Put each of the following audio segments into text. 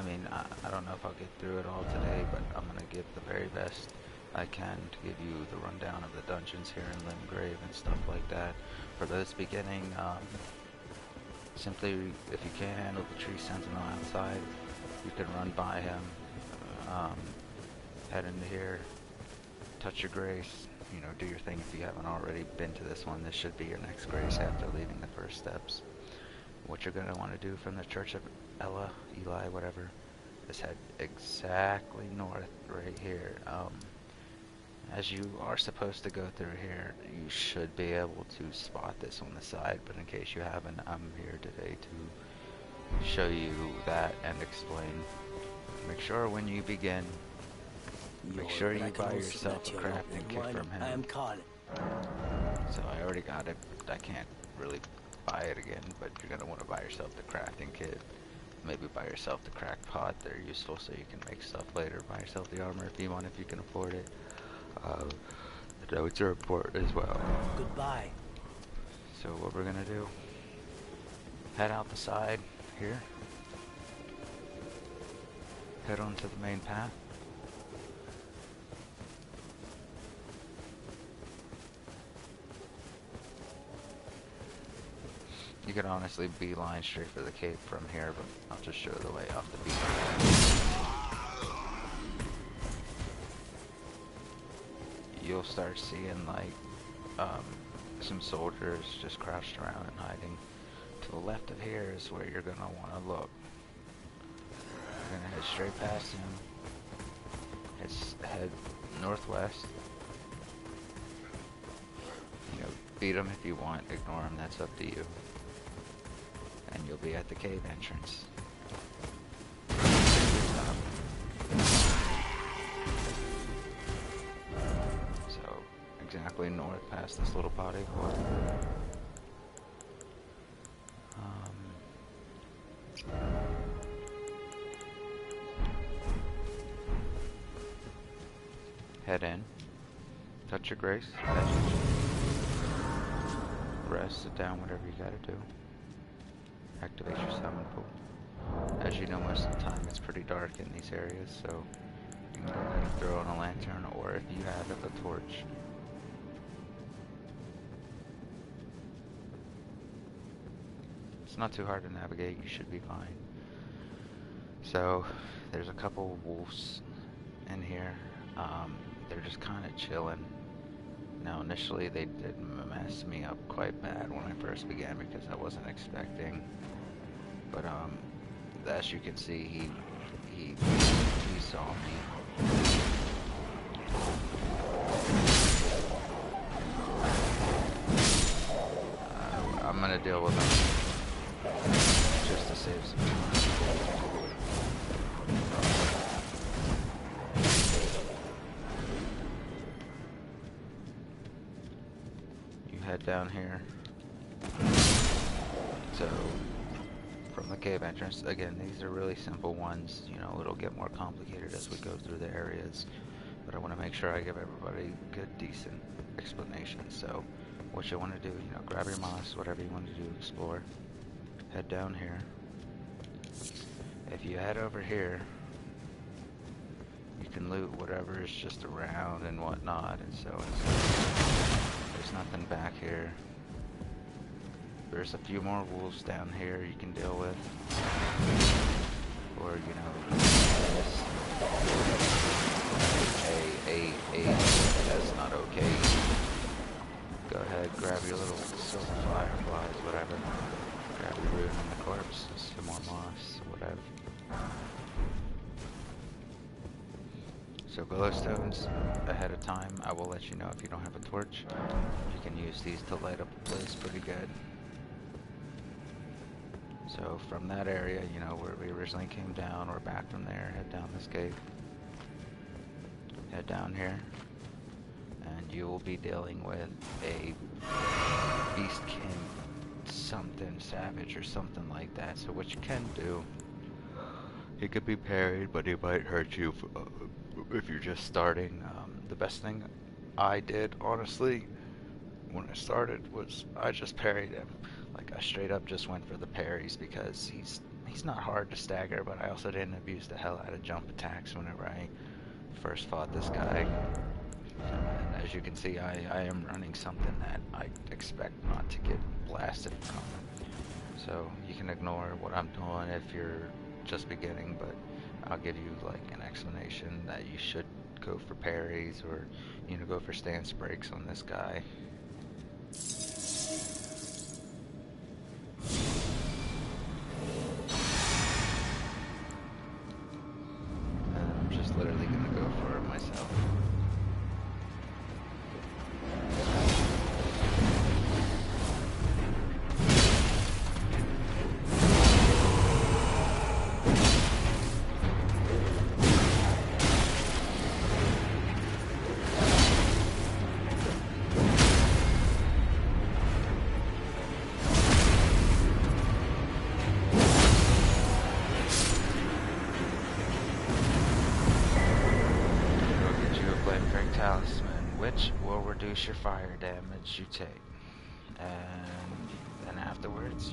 I mean, I don't know if I'll get through it all today, but I'm gonna give the very best I can to give you the rundown of the dungeons here in Limgrave and stuff like that. For those beginning, simply, if you can't handle the tree sentinel outside, you can run by him, um, head into here, touch your grace, you know, do your thing if you haven't already been to this one. This should be your next grace after leaving the first steps. What you're going to want to do from the Church of Eli, whatever, is head exactly north right here. As you are supposed to go through here, you should be able to spot this on the side, but in case you haven't, I'm here today to show you that and explain. Make sure when you begin, make sure you buy yourself a crafting kit from him. I am calling. So I already got it. I can't really buy it again, but you're going to want to buy yourself the crafting kit. Maybe buy yourself the crack pot. They're useful so you can make stuff later. Buy yourself the armor if you want, if you can afford it. The notes are important as well. Goodbye. So what we're going to do, head out the side here. Head onto the main path. You could honestly beeline straight for the cave from here, but I'll just show the way off the beeline. You'll start seeing like some soldiers just crouched around and hiding. To the left of here is where you're gonna want to look. You're gonna head straight past him. Head northwest. You know, beat him if you want. Ignore him. That's up to you. And you'll be at the cave entrance. So, exactly north past this little body of water. Head in. Touch your grace as usual. Rest, sit down, whatever you gotta do. Activate your summon pool. As you know, most of the time it's pretty dark in these areas, so you can go ahead and throw on a lantern, or if you have it, a torch. It's not too hard to navigate, you should be fine. So, there's a couple wolves in here. They're just kind of chilling. Now, initially they did mess me up quite bad when I first began because I wasn't expecting. But as you can see, he saw me. I'm gonna deal with him just to save some time. Head down here. So from the cave entrance, again, these are really simple ones. You know, it'll get more complicated as we go through the areas, but I want to make sure I give everybody good, decent explanations. So what you want to do, you know, grab your moss, whatever you want to do, explore. Head down here. If you head over here, you can loot whatever is just around and whatnot, and so there's nothing back here. There's a few more wolves down here you can deal with. Or, you know, that's not okay. Go ahead, grab your little silver fireflies, whatever. Grab your rune on the corpse, some more moss, whatever. So glowstones, ahead of time, I will let you know if you don't have a torch. You can use these to light up the place pretty good. So from that area, you know, where we originally came down, we're back from there, head down this gate. Head down here, and you will be dealing with a Beast King something savage or something like that. So what you can do, he could be parried, but he might hurt you if you're just starting. The best thing I did, honestly, when I started was I just parried him. Like, I straight up just went for the parries because he's not hard to stagger, but I also didn't abuse the hell out of jump attacks whenever I first fought this guy. And as you can see, I am running something that I expect not to get blasted from. So you can ignore what I'm doing if you're just beginning, but I'll give you like an explanation that you should go for parries or go for stance breaks on this guy. And I'm just literally gonna go for it myself. Talisman, which will reduce your fire damage you take. And then afterwards,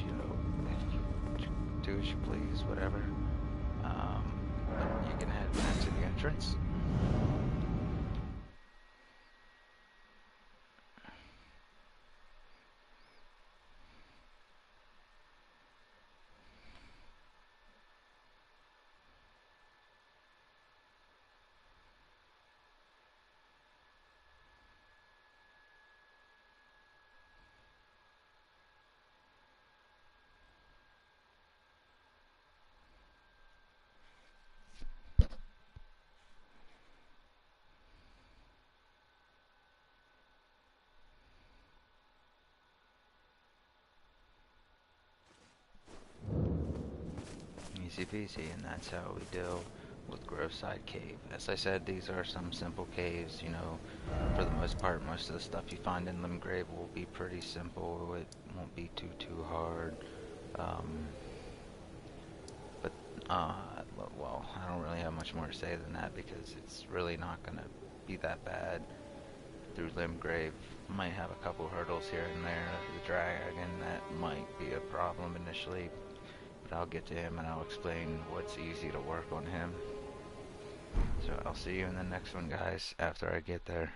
do as you please, whatever. But you can head back to the entrance. Easy peasy, and that's how we deal with Groveside Cave. As I said, these are some simple caves, for the most part. Most of the stuff you find in Limgrave will be pretty simple. It won't be too hard. Well, I don't really have much more to say than that because it's really not going to be that bad through Limgrave. Might have a couple hurdles here and there. The dragon, that might be a problem initially, but I'll get to him and I'll explain what's easy to work on him. So I'll see you in the next one, guys, after I get there.